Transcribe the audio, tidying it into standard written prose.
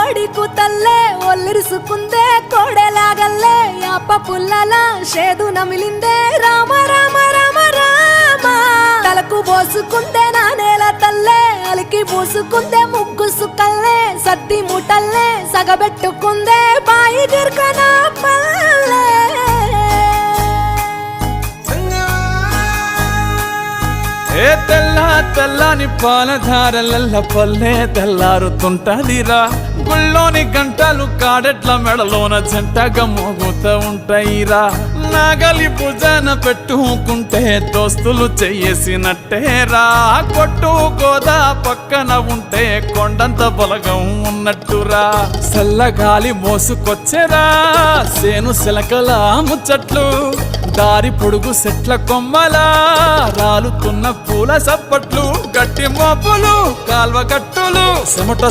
కోడి కూతల్లే ఒల్లిరుసుకుందే కోడెలాగల్లే యాప పుల్లల షేదు నమిలిందే రామ రామ రామ రామ తలకు పోసుకుందే నా నేల తల్లే అలికి పూసుకుందే ముగ్గు సుక్కల్లే సద్ది ముటల్లే సగబెట్టుకుందే బాయి గిర్కన పల్లె ఏ తెల్ల తెల్లని పాలధారలల్ల పల్లె తెల్లారుతుంటదిరా గుళ్ళోని గంటలు కాడెట్ల మెడలోన జంటగా మోగుతూ ఉంటాయిరా నాగలి భుజాన పెట్టుకుంటే దోస్తులు చెయ్యేసినట్టేరా కొట్టు గోదా పక్కన ఉంటే కొండంత బలగం ఉన్నట్టురా చల్లగాలి మోసుకొచ్చెరా సేను సిలకల ముచ్చట్లు దారి పొడుగు సెట్ల కొమ్మలా రాలుతున్న పూల సప్పట్లు గట్టి మోపులు కాల్వ గట్టులు చెమట